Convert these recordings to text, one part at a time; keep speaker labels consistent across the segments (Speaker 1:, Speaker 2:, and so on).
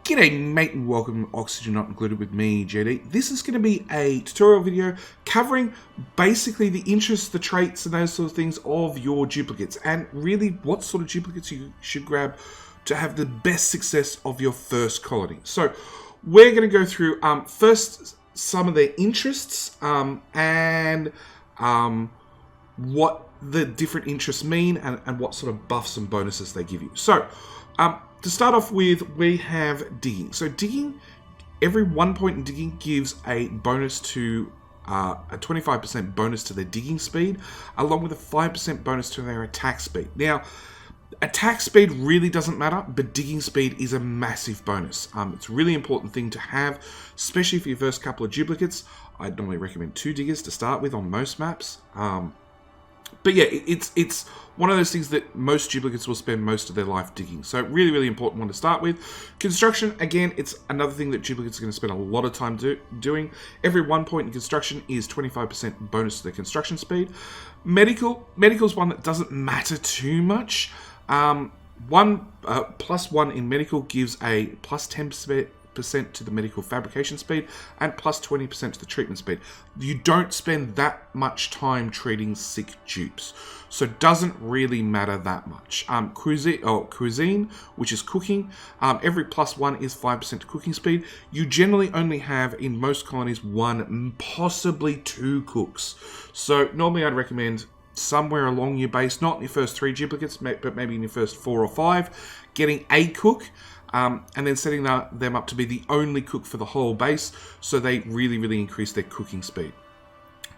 Speaker 1: G'day mate and welcome to Oxygen Not Included with me, JD. This is going to be a tutorial video covering basically the interests, the traits and those sort of things of your duplicates and really what sort of duplicates you should grab to have the best success of your first colony. So we're going to go through first some of their interests and what the different interests mean and what sort of buffs and bonuses they give you. So to start off with, we have digging. So digging, every 1 point in digging gives a bonus to a 25% bonus to their digging speed, along with a 5% bonus to their attack speed. Now, attack speed really doesn't matter, but digging speed is a massive bonus. It's a really important thing to have, especially for your first couple of duplicates. I'd normally recommend 2 diggers to start with on most maps. But yeah, it's one of those things that most duplicates will spend most of their life digging. So really, really important one to start with. Construction, again, it's another thing that duplicates are going to spend a lot of time doing. Every 1 point in construction is 25% bonus to their construction speed. Medical is one that doesn't matter too much. Plus 1 in medical gives a plus 10% to the medical fabrication speed and plus 20% to the treatment speed. You don't spend that much time treating sick dupes, so it doesn't really matter that much. Cuisine, which is cooking, every plus 1 is 5% to cooking speed. You generally only have in most colonies 1, possibly 2 cooks. So normally I'd recommend somewhere along your base, not in your first 3 duplicates, but maybe in your first 4 or 5, getting a cook. And then setting them up to be the only cook for the whole base, so they really, really increase their cooking speed.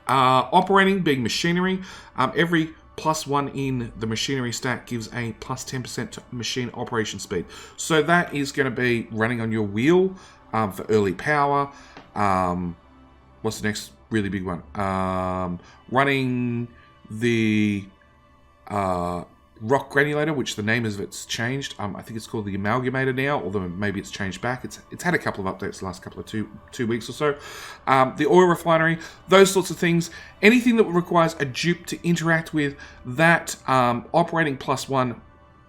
Speaker 1: Operating, being machinery, every plus 1 in the machinery stat gives a plus 10% to machine operation speed. So that is going to be running on your wheel for early power. What's the next really big one? Running the rock granulator, which the name of it's changed. I think it's called the amalgamator now, although maybe it's changed back. It's had a couple of updates the last couple of two weeks or so. The oil refinery, those sorts of things. Anything that requires a dupe to interact with that operating plus 1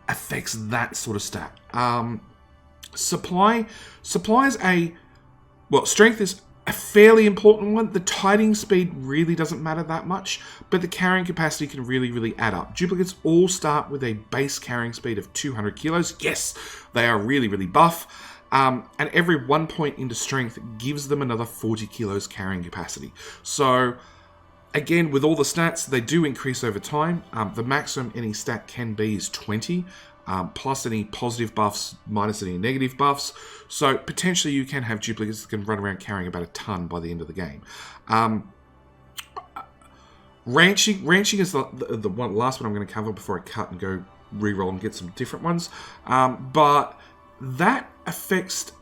Speaker 1: affects that sort of stat. Supply is strength is a fairly important one. The tiding speed really doesn't matter that much, but the carrying capacity can really, really add up. Duplicates all start with a base carrying speed of 200 kilos. Yes, they are really, really buff. And every 1 point into strength gives them another 40 kilos carrying capacity. So again, with all the stats, they do increase over time. The maximum any stat can be is 20. Plus any positive buffs, minus any negative buffs. So potentially you can have duplicates that can run around carrying about a ton by the end of the game. Ranching is the last one I'm going to cover before I cut and go reroll and get some different ones. But that affects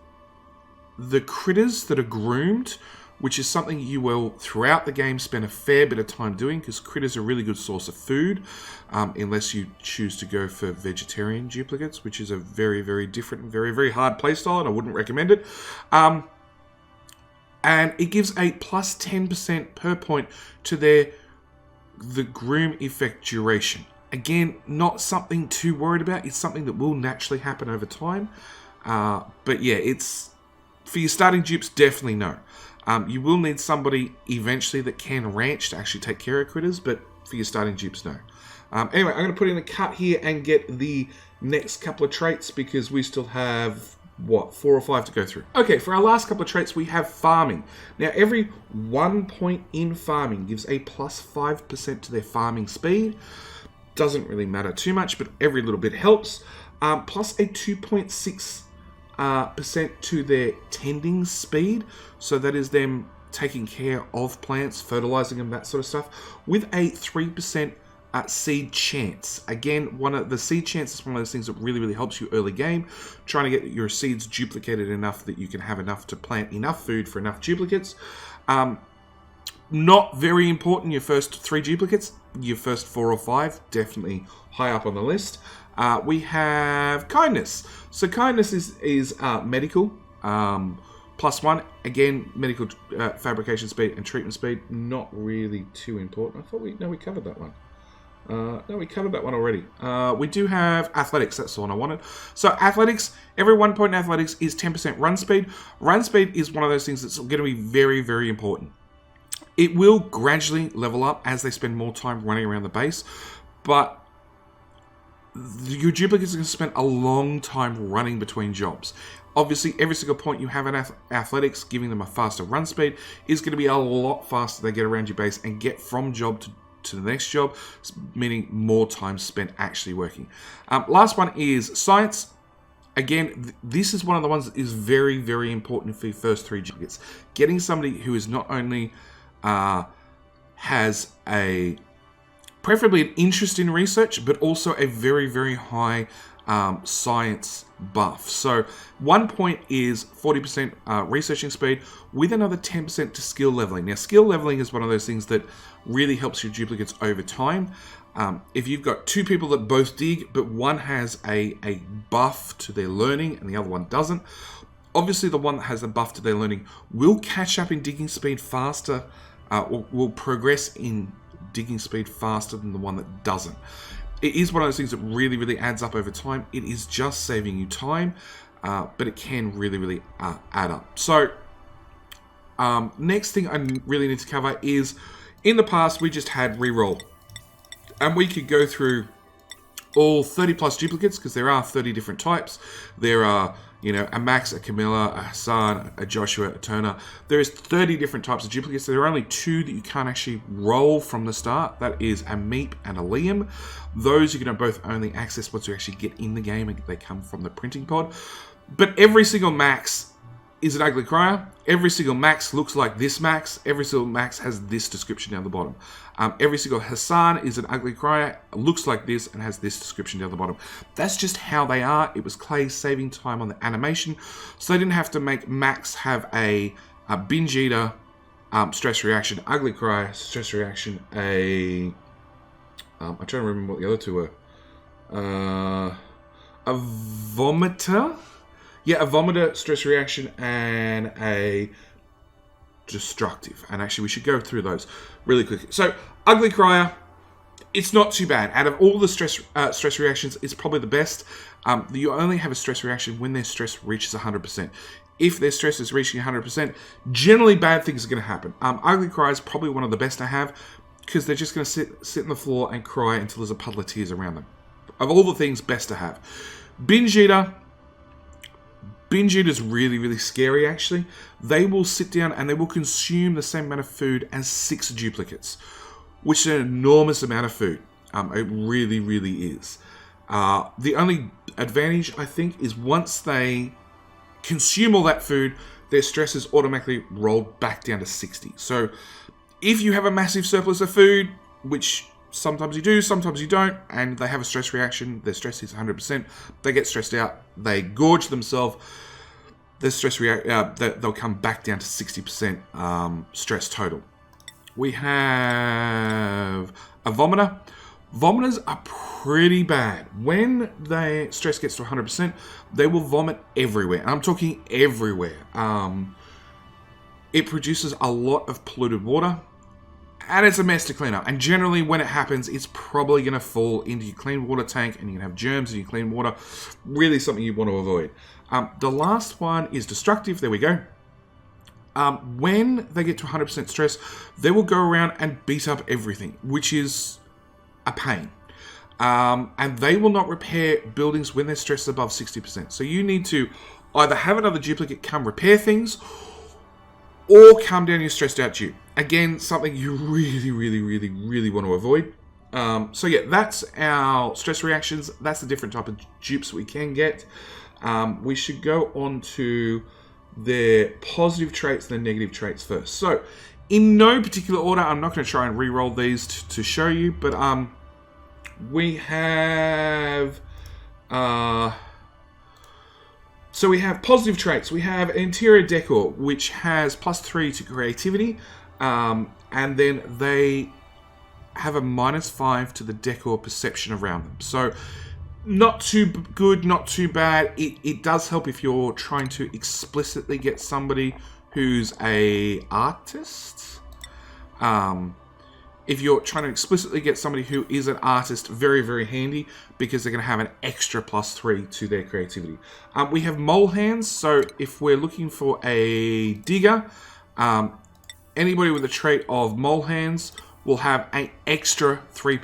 Speaker 1: the critters that are groomed, which is something you will, throughout the game, spend a fair bit of time doing, because critters are a really good source of food, unless you choose to go for vegetarian duplicates, which is a very, very different and very, very hard playstyle, and I wouldn't recommend it. And it gives a plus 10% per point to the groom effect duration. Again, not something too worried about. It's something that will naturally happen over time. But yeah, it's for your starting dupes, definitely no. You will need somebody eventually that can ranch to actually take care of critters, but for your starting dupes, no. Anyway, I'm going to put in a cut here and get the next couple of traits, because we still have, 4 or 5 to go through. Okay, for our last couple of traits, we have farming. Now, every 1 point in farming gives a plus 5% to their farming speed. Doesn't really matter too much, but every little bit helps. Plus a 2.6% to their tending speed, so that is them taking care of plants, fertilizing them, that sort of stuff, with a 3% seed chance. Again, the seed chance is one of those things that really, really helps you early game, trying to get your seeds duplicated enough that you can have enough to plant enough food for enough duplicates. Not very important your first 3 duplicates. Your first 4 or 5, definitely high up on the list. We have kindness. So kindness is medical, plus 1. Again, medical fabrication speed and treatment speed, not really too important. I thought we covered that one. No, we covered that one already. We do have athletics. That's the one I wanted. So athletics, every 1 point in athletics is 10% run speed. Run speed is one of those things that's going to be very, very important. It will gradually level up as they spend more time running around the base, but your duplicates are going to spend a long time running between jobs. Obviously, every single point you have in athletics, giving them a faster run speed, is going to be a lot faster they get around your base and get from job to the next job, meaning more time spent actually working. Last one is science. Again, this is one of the ones that is very, very important for your first 3 duplicates. Getting somebody who is not only has preferably an interest in research, but also a very, very high science buff. So 1 point is 40% researching speed with another 10% to skill leveling. Now, skill leveling is one of those things that really helps your duplicates over time. If you've got 2 people that both dig, but one has a buff to their learning and the other one doesn't, obviously the one that has a buff to their learning will catch up in digging speed faster, will progress in digging speed faster than the one that doesn't. It is one of those things that really, really adds up over time. It is just saving you time, but it can really, really add up. So, next thing I really need to cover is, in the past, we just had reroll. And we could go through all 30 plus duplicates, because there are 30 different types. There are, a Max, a Camilla, a Hassan, a Joshua, a Turner. There is 30 different types of duplicates. There are only 2 that you can't actually roll from the start. That is a Meep and a Liam. Those you can both only access once you actually get in the game and they come from the printing pod. But every single Max is an ugly crier. Every single Max looks like this Max. Every single Max has this description down the bottom. Every single Hassan is an ugly crier, looks like this, and has this description down the bottom. That's just how they are. It was Clay saving time on the animation, so they didn't have to make Max have a binge eater, stress reaction, ugly crier, stress reaction, I'm trying to remember what the other 2 were. A vomiter. Yeah, a vomiter, stress reaction, and a destructive. And actually, we should go through those really quickly. So, ugly crier, it's not too bad. Out of all the stress reactions, it's probably the best. You only have a stress reaction when their stress reaches 100%. If their stress is reaching 100%, generally bad things are going to happen. Ugly crier is probably one of the best to have, because they're just going to sit on the floor and cry until there's a puddle of tears around them. Of all the things, best to have. Binge eater. Binge eaters really, really scary, actually. They will sit down and they will consume the same amount of food as 6 duplicates, which is an enormous amount of food. It really, really is. The only advantage, I think, is once they consume all that food, their stress is automatically rolled back down to 60. So if you have a massive surplus of food, which sometimes you do, sometimes you don't, and they have a stress reaction, their stress is 100%, they get stressed out, they gorge themselves, their stress they'll come back down to 60% stress total. We have a vomiter. Vomiters are pretty bad. When their stress gets to 100%, they will vomit everywhere. And I'm talking everywhere. It produces a lot of polluted water, and it's a mess to clean up. And generally, when it happens, it's probably going to fall into your clean water tank, and you can have germs in your clean water. Really something you want to avoid. The last one is destructive. There we go. When they get to 100% stress, they will go around and beat up everything, which is a pain. And they will not repair buildings when their stress is above 60%. So you need to either have another duplicate come repair things, or calm down your stressed out dupe. Again, something you really, really, really, really want to avoid. So yeah, that's our stress reactions. That's the different type of dupes we can get. We should go on to their positive traits and their negative traits first. So, in no particular order, I'm not going to try and re-roll these to show you, but we have... So we have positive traits. We have interior decor, which has +3 to creativity, and then they have a -5 to the decor perception around them. So not too good, not too bad. It does help if you're trying to explicitly get somebody who's a artist. if you're trying to explicitly get somebody who is an artist, very, very handy because they're going to have an extra +3 to their creativity. We have mole hands, so if we're looking for a digger, anybody with a trait of mole hands will have an extra 3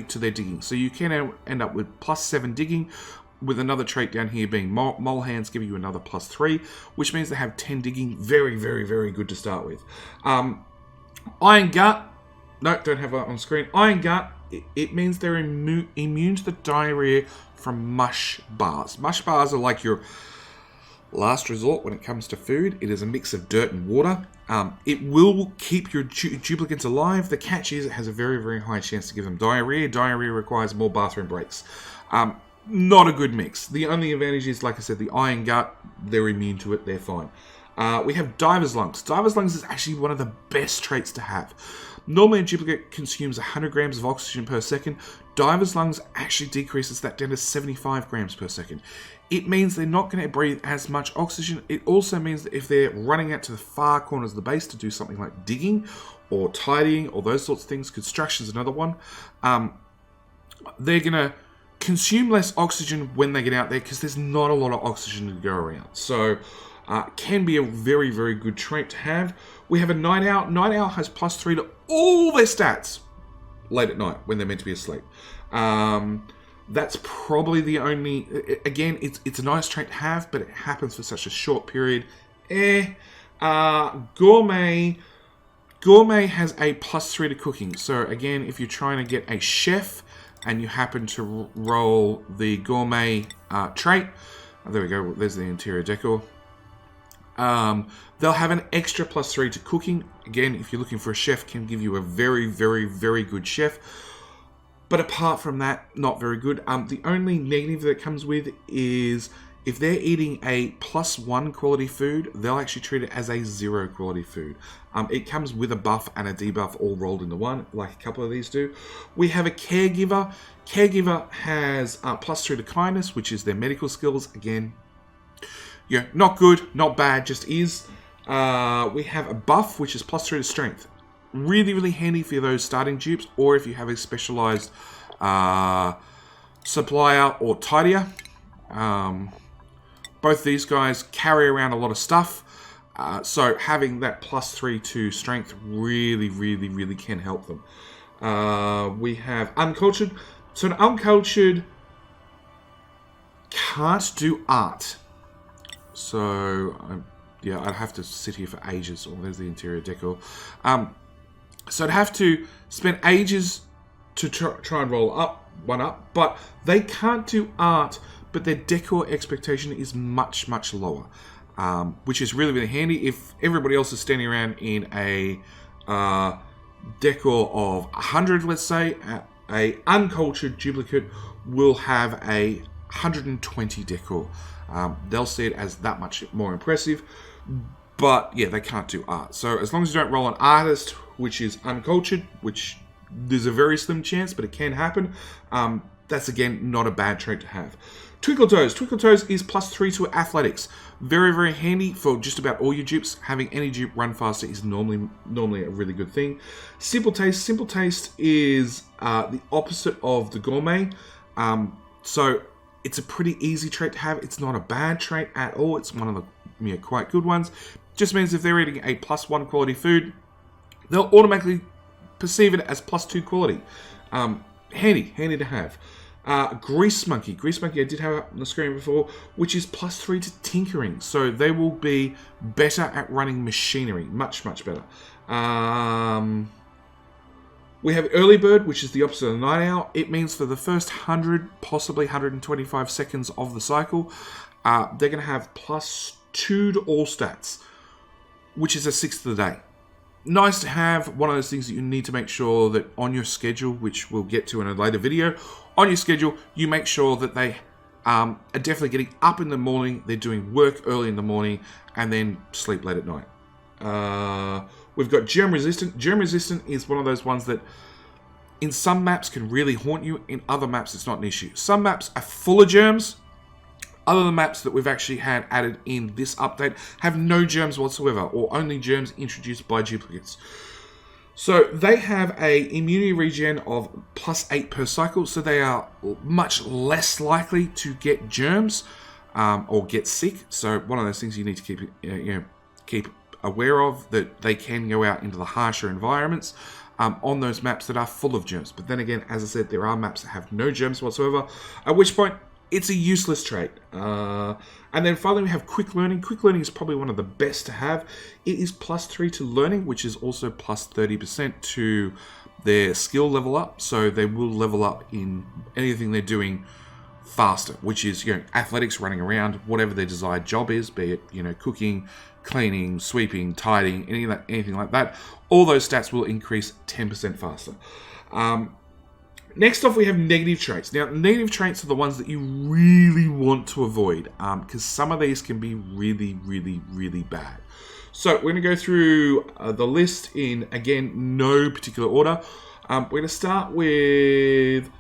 Speaker 1: to their digging. So you can end up with +7 digging, with another trait down here being mole hands giving you another +3, which means they have 10 digging. Very, very, very good to start with. Iron Gut. No, don't have that on screen. Iron Gut, it means they're immune to the diarrhea from mush bars. Mush bars are like your last resort when it comes to food. It is a mix of dirt and water. It will keep your duplicants alive. The catch is it has a very, very high chance to give them diarrhea. Diarrhea requires more bathroom breaks. Not a good mix. The only advantage is, like I said, the Iron Gut, they're immune to it. They're fine. We have Diver's Lungs. Diver's Lungs is actually one of the best traits to have. Normally, a duplicate consumes 100 grams of oxygen per second. Diver's Lungs actually decreases that down to 75 grams per second. It means they're not going to breathe as much oxygen. It also means that if they're running out to the far corners of the base to do something like digging or tidying or those sorts of things, construction is another one, they're going to consume less oxygen when they get out there because there's not a lot of oxygen to go around. So, can be a very, very good trait to have. We have a Night Owl. Night Owl has +3 to all their stats late at night when they're meant to be asleep. That's probably the only... Again, it's a nice trait to have, but it happens for such a short period. Gourmet. Gourmet has a +3 to cooking. So again, if you're trying to get a chef and you happen to roll the Gourmet trait, there we go, there's the interior decor. They'll have an extra +3 to cooking. Again, if you're looking for a chef, can give you a very, very, very good chef. But apart from that, not very good. The only negative that it comes with is if they're eating a +1 quality food, they'll actually treat it as a 0 quality food. It comes with a buff and a debuff all rolled into one, like a couple of these do. We have a Caregiver. Caregiver has +3 to kindness, which is their medical skills. Again, yeah, not good, not bad, just is. We have a buff, which is +3 to strength. Really, really handy for those starting dupes, or if you have a specialized supplier or tidier. Both these guys carry around a lot of stuff, so having that +3 to strength really, really, really can help them. We have Uncultured. So an Uncultured can't do art. So, yeah, I'd have to sit here for ages. Oh, there's the interior decor. So I'd have to spend ages to try and roll one up. But they can't do art, but their decor expectation is much, much lower. Which is really, really handy. If everybody else is standing around in a decor of 100, let's say, a uncultured duplicate will have a 120 decor. They'll see it as that much more impressive, but yeah, they can't do art. So as long as you don't roll an artist, which is uncultured, which there's a very slim chance, but it can happen, that's again not a bad trait to have. Twinkle Toes. Twinkle Toes is +3 to athletics. Very, very handy for just about all your dupes. Having any dupe run faster is normally a really good thing. Simple Taste. Simple Taste is the opposite of the Gourmet. So it's a pretty easy trait to have. It's not a bad trait at all. It's one of the quite good ones. Just means if they're eating a +1 quality food, they'll automatically perceive it as +2 quality. Handy to have. Grease Monkey. Grease Monkey I did have up on the screen before, which is +3 to tinkering. So they will be better at running machinery. Much, much better. We have Early Bird, which is the opposite of the Night Owl. It means for the first 100, possibly 125 seconds of the cycle, they're going to have +2 to all stats, which is a sixth of the day. Nice to have. One of those things that you need to make sure that on your schedule, which we'll get to in a later video, on your schedule, you make sure that they are definitely getting up in the morning, they're doing work early in the morning, and then sleep late at night. We've got Germ Resistant. Germ Resistant is one of those ones that in some maps can really haunt you. In other maps, it's not an issue. Some maps are full of germs. Other maps that we've actually had added in this update have no germs whatsoever, or only germs introduced by duplicates. So they have a immunity regen of +8 per cycle, so they are much less likely to get germs or get sick. So one of those things you need to keep aware of, that they can go out into the harsher environments on those maps that are full of germs. But then again, as I said, there are maps that have no germs whatsoever, at which point it's a useless trait. And then finally we have quick learning. Quick learning is probably one of the best to have. It is +3 to learning, which is also +30% to their skill level up. So they will level up in anything they're doing faster, which is, athletics, running around, whatever their desired job is, be it, cooking, cleaning, sweeping, tidying, anything like that. All those stats will increase 10% faster. Next off, we have negative traits. Now, negative traits are the ones that you really want to avoid, because some of these can be really, really, really bad. So we're going to go through the list in, again, no particular order. We're going to start with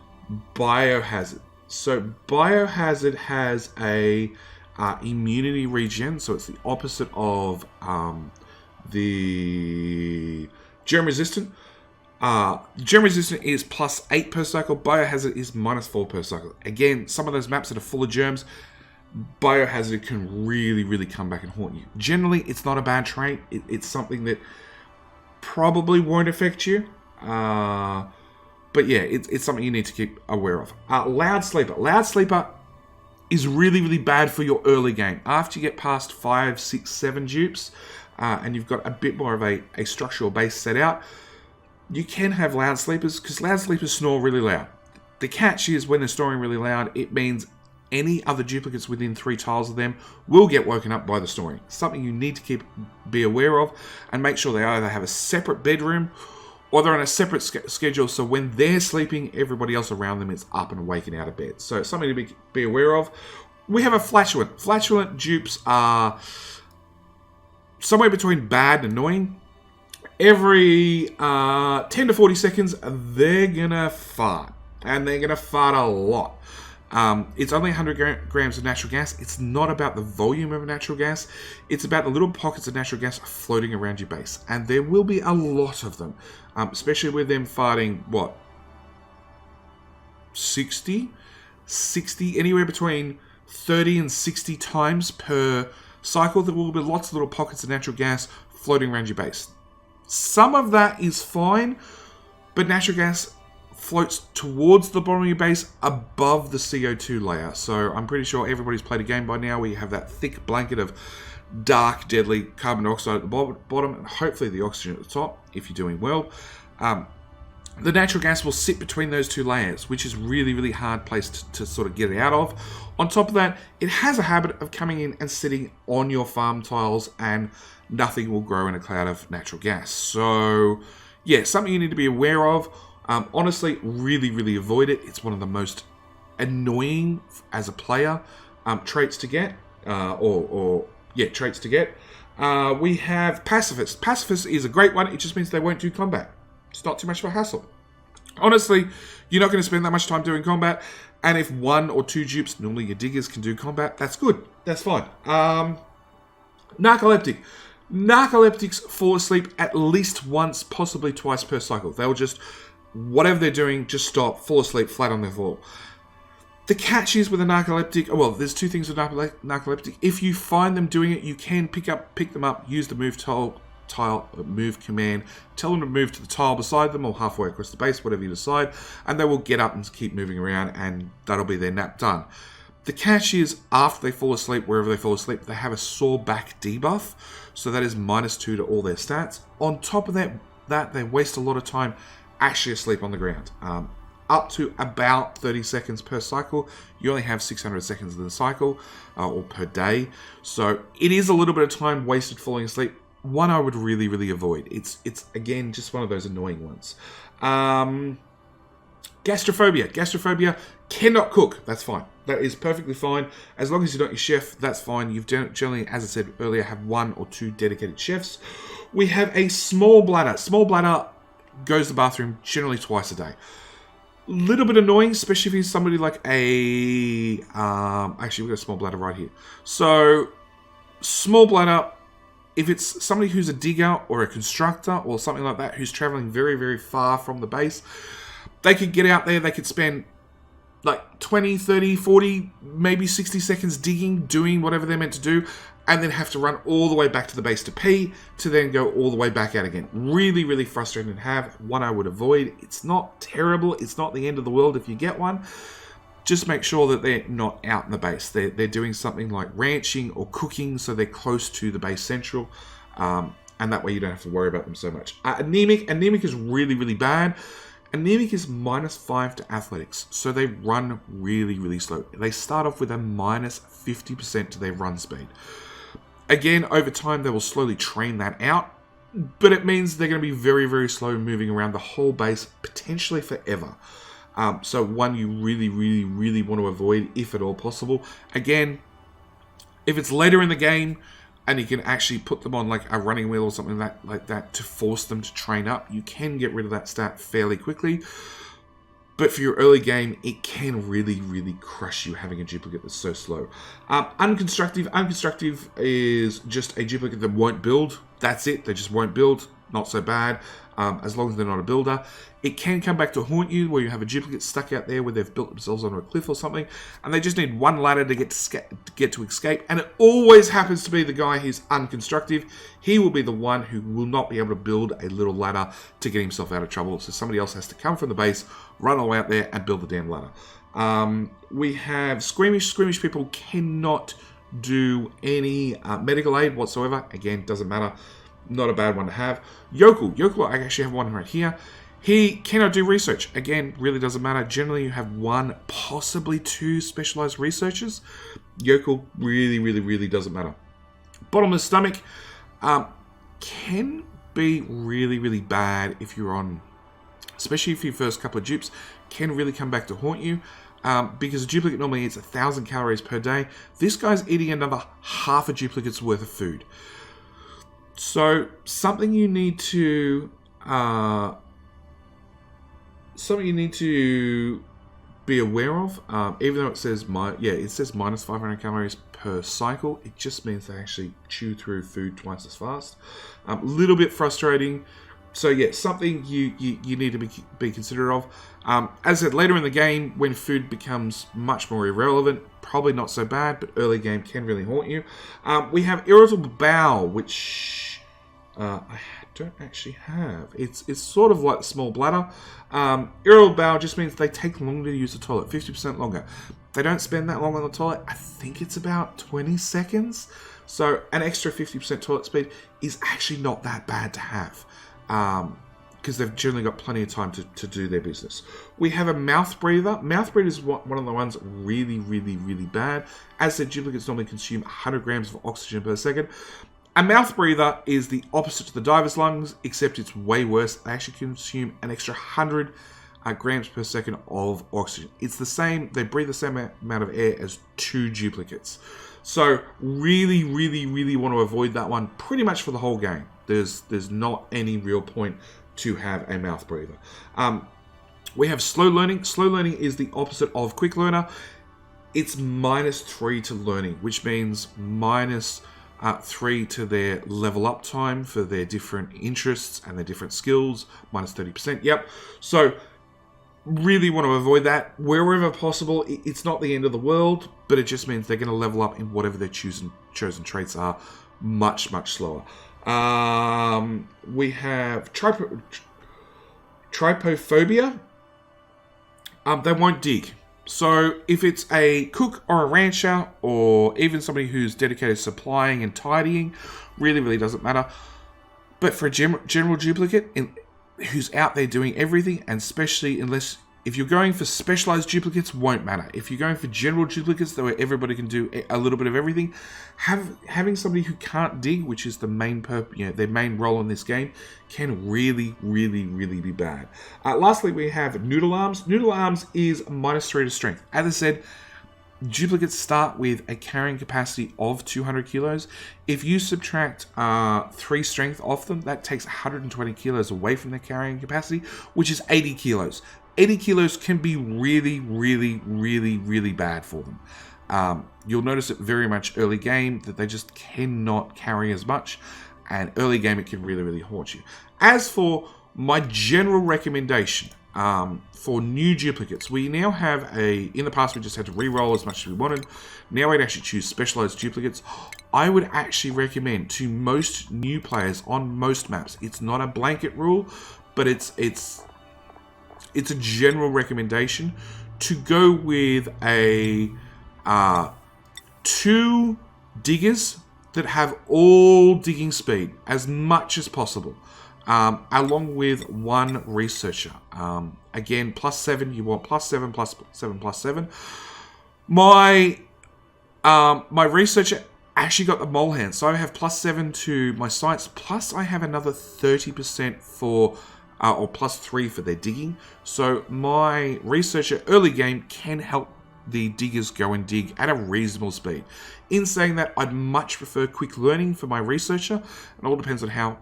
Speaker 1: Biohazard. So Biohazard has a immunity regen, so it's the opposite of the germ resistant. Germ resistant is +8 per cycle. Biohazard is -4 per cycle. Again, some of those maps that are full of germs, Biohazard can really, really come back and haunt you. Generally, it's not a bad trait. It's something that probably won't affect you. But yeah, it's something you need to keep aware of. Loud Sleeper. Loud Sleeper is really, really bad for your early game. After you get past 5, 6, 7 dupes, and you've got a bit more of a structural base set out, you can have loud sleepers, because loud sleepers snore really loud. The catch is, when they're snoring really loud, it means any other duplicates within 3 tiles of them will get woken up by the snoring. Something you need to be aware of, and make sure they either have a separate bedroom or they're on a separate schedule, so when they're sleeping, everybody else around them is up and waking out of bed. So it's something to be aware of. We have a Flatulent. Flatulent dupes are somewhere between bad and annoying. Every 10 to 40 seconds, they're gonna fart. And they're gonna fart a lot. It's only 100 grams of natural gas. It's not about the volume of natural gas. It's about the little pockets of natural gas floating around your base. And there will be a lot of them. Especially with them farting, 60, anywhere between 30 and 60 times per cycle. There will be lots of little pockets of natural gas floating around your base. Some of that is fine, but natural gas floats towards the bottom of your base above the CO2 layer. So I'm pretty sure everybody's played a game by now where you have that thick blanket of dark, deadly carbon dioxide at the bottom, and hopefully the oxygen at the top, if you're doing well. The natural gas will sit between those two layers, which is really, really hard place to sort of get it out of. On top of that, it has a habit of coming in and sitting on your farm tiles, and nothing will grow in a cloud of natural gas. So, yeah, something you need to be aware of. Honestly, really, really avoid it. It's one of the most annoying, as a player, traits to get. Traits to get. We have Pacifist. Pacifist is a great one. It just means they won't do combat. It's not too much of a hassle. Honestly, you're not going to spend that much time doing combat. And if 1 or 2 dupes, normally your diggers, can do combat, that's good. That's fine. Narcoleptic. Narcoleptics fall asleep at least once, possibly twice per cycle. They'll just, whatever they're doing, just stop, fall asleep flat on their floor. The catch is with a narcoleptic, there's 2 things with narcoleptic. If you find them doing it, you can pick them up, use the move command, tell them to move to the tile beside them or halfway across the base, whatever you decide, and they will get up and keep moving around, and that'll be their nap done. The catch is, after they fall asleep, wherever they fall asleep, they have a sore back debuff, so that is -2 to all their stats. On top of that they waste a lot of time actually asleep on the ground. Up to about 30 seconds per cycle. You only have 600 seconds in the cycle, or per day. So it is a little bit of time wasted falling asleep. One I would really, really avoid. It's again, just one of those annoying ones. Gastrophobia. Gastrophobia cannot cook. That's fine. That is perfectly fine. As long as you're not your chef, that's fine. You've generally, as I said earlier, have 1 or 2 dedicated chefs. We have a small bladder. Small bladder goes to the bathroom generally twice a day. Little bit annoying, especially if you're somebody like actually we've got a small bladder right here. So, small bladder, if it's somebody who's a digger or a constructor or something like that who's traveling very, very far from the base, they could get out there, they could spend like 20, 30, 40, maybe 60 seconds digging, doing whatever they're meant to do, and then have to run all the way back to the base to pee, to then go all the way back out again. Really, really frustrating to have. One I would avoid. It's not terrible. It's not the end of the world if you get one. Just make sure that they're not out in the base. They're doing something like ranching or cooking, so they're close to the base central, and that way you don't have to worry about them so much. Anemic is really, really bad. Anemic is -5 to athletics, so they run really, really slow. They start off with a -50% to their run speed. Again, over time, they will slowly train that out, but it means they're going to be very, very slow moving around the whole base, potentially forever. So one you really, really, really want to avoid, if at all possible. Again, if it's later in the game, and you can actually put them on like a running wheel or something like that to force them to train up, you can get rid of that stat fairly quickly. But for your early game, it can really, really crush you having a duplicate that's so slow. Unconstructive is just a duplicate that won't build. That's it. They just won't build. Not so bad, as long as they're not a builder. It can come back to haunt you, where you have a duplicate stuck out there where they've built themselves onto a cliff or something, and they just need one ladder to get to escape, and it always happens to be the guy who's unconstructive. He will be the one who will not be able to build a little ladder to get himself out of trouble, so somebody else has to come from the base, run all the way out there, and build the damn ladder. We have Squeamish. Squeamish people cannot do any medical aid whatsoever. Again, doesn't matter. Not a bad one to have. Yokel. I actually have one right here. He cannot do research. Again, really doesn't matter. Generally, you have one, possibly two specialized researchers. Yokel really, really, really doesn't matter. Bottomless Stomach can be really, really bad if you're on, especially for your first couple of dupes, can really come back to haunt you. Because a duplicate normally eats 1,000 calories per day. This guy's eating another half a duplicate's worth of food. So something you need to be aware of. Even though it says it says -500 calories per cycle, it just means they actually chew through food twice as fast. A little bit frustrating. So yeah, something you need to be considerate of. As I said, later in the game, when food becomes much more irrelevant, probably not so bad, but early game can really haunt you. We have Irritable Bowel, which I don't actually have. It's sort of like small bladder. Irritable Bowel just means they take longer to use the toilet, 50% longer. They don't spend that long on the toilet. I think it's about 20 seconds. So an extra 50% toilet speed is actually not that bad to have. Because they've generally got plenty of time to do their business. We have a mouth breather. Mouth breather is one of the ones really, really, really bad. As the duplicates normally consume 100 grams of oxygen per second. A mouth breather is the opposite to the diver's lungs, except it's way worse. They actually consume an extra 100 grams per second of oxygen. It's the same, they breathe the same amount of air as two duplicates. So really, really, really want to avoid that one pretty much for the whole game. There's not any real point to have a mouth breather. We have slow learning. Slow learning is the opposite of quick learner. It's -3 to learning, which means -3 to their level up time for their different interests and their different skills, -30%. Yep. So really want to avoid that wherever possible. It's not the end of the world, but it just means they're going to level up in whatever their chosen traits are much, much slower. We have trypophobia. They won't dig. So if it's a cook or a rancher or even somebody who's dedicated to supplying and tidying, really, really doesn't matter. But for a general duplicate who's out there doing everything, and especially if you're going for specialized duplicates, won't matter. If you're going for general duplicates where everybody can do a little bit of everything, having somebody who can't dig, which is the main their main role in this game, can really, really, really be bad. Lastly, we have Noodle Arms. Noodle Arms is -3 to strength. As I said, duplicates start with a carrying capacity of 200 kilos. If you subtract 3 strength off them, that takes 120 kilos away from their carrying capacity, which is 80 kilos. 80 kilos can be really, really, really, really bad for them. You'll notice it very much early game that they just cannot carry as much, and early game it can really, really haunt you. As for my general recommendation for new duplicates, we now have in the past we just had to re-roll as much as we wanted. Now we'd actually choose specialized duplicates. I would actually recommend to most new players on most maps, it's not a blanket rule, but it's a general recommendation to go with a 2 diggers that have all digging speed as much as possible, along with 1 researcher. Again, +7, you want +7, +7, +7. My researcher actually got the mole hand, so I have +7 to my science, plus I have another 30% for or +3 for their digging. So my researcher early game can help the diggers go and dig at a reasonable speed. In saying that, I'd much prefer quick learning for my researcher. It all depends on how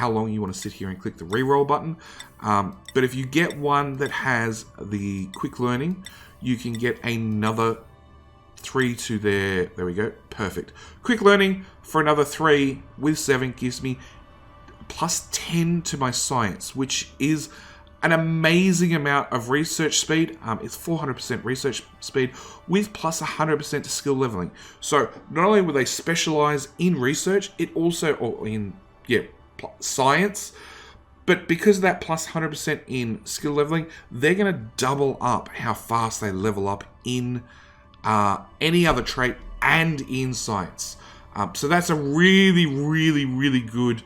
Speaker 1: long you want to sit here and click the reroll button. But if you get one that has the quick learning, you can get another 3 to there we go, perfect. Quick learning for another 3 with 7 gives me +10 to my science, which is an amazing amount of research speed. It's 400% research speed with +100% to skill leveling. So not only will they specialize in research, it also, or in, science, but because of that +100% in skill leveling, they're going to double up how fast they level up in any other trait and in science. So that's a really, really, really good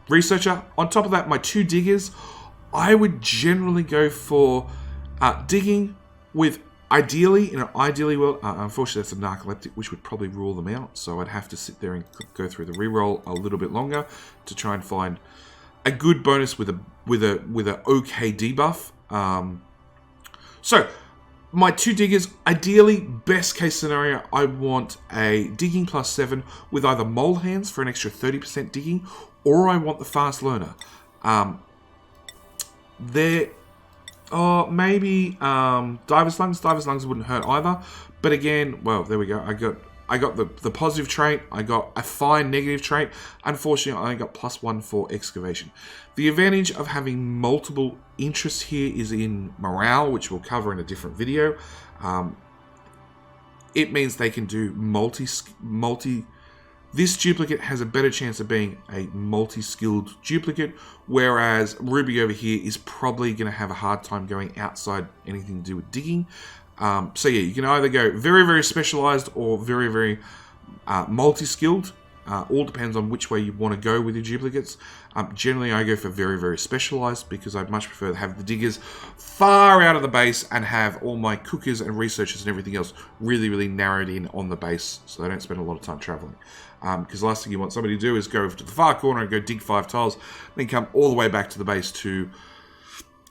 Speaker 1: researcher. On top of that, my 2 diggers, I would generally go for digging with, ideally, in an ideally world, unfortunately that's a narcoleptic, which would probably rule them out, so I'd have to sit there and go through the reroll a little bit longer to try and find a good bonus with a okay debuff. So my 2 diggers, ideally, best case scenario, I want a digging +7 with either mole hands for an extra 30% digging, or I want the fast learner. Maybe Diver's Lungs. Diver's Lungs wouldn't hurt either. But again, well, there we go. I got the positive trait. I got a fine negative trait. Unfortunately, I only got +1 for excavation. The advantage of having multiple interests here is in morale, which we'll cover in a different video. It means they can do multi. This duplicate has a better chance of being a multi-skilled duplicate, whereas Ruby over here is probably going to have a hard time going outside anything to do with digging. So yeah, you can either go very, very specialized or very, very multi-skilled. All depends on which way you want to go with your duplicates. Generally, I go for very, very specialized because I'd much prefer to have the diggers far out of the base and have all my cookers and researchers and everything else really, really narrowed in on the base so I don't spend a lot of time traveling. Because the last thing you want somebody to do is go over to the far corner and go dig 5 tiles, then come all the way back to the base to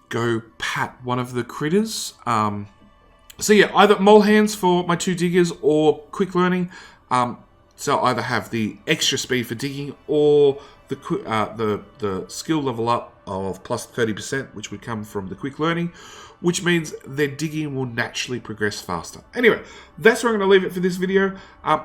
Speaker 1: go pat one of the critters. So yeah, either mole hands for my 2 diggers or quick learning. So either have the extra speed for digging or the skill level up of +30%, which would come from the quick learning, which means their digging will naturally progress faster. Anyway, that's where I'm going to leave it for this video.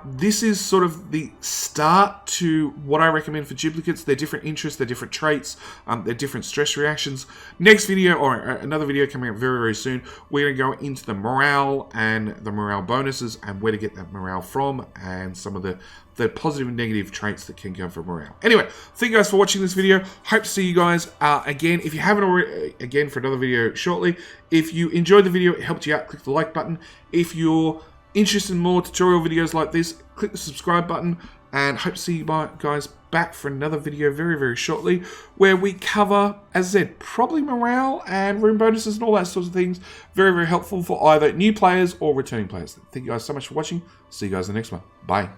Speaker 1: This is sort of the start to what I recommend for duplicates. Their different interests, their different traits, their different stress reactions. Next video, or another video coming up very, very soon, we're going to go into the morale and the morale bonuses and where to get that morale from and some of the positive and negative traits that can come from morale. Anyway, thank you guys for watching this video. Hope to see you guys again. If you haven't already, again for another video shortly. If you enjoyed the video, it helped you out, click the like button. If you're interested in more tutorial videos like this, click the subscribe button, and hope to see you guys back for another video very, very shortly, where we cover, as I said, probably morale and room bonuses and all that sorts of things. Very, very helpful for either new players or returning players. Thank you guys so much for watching. See you guys in the next one. Bye.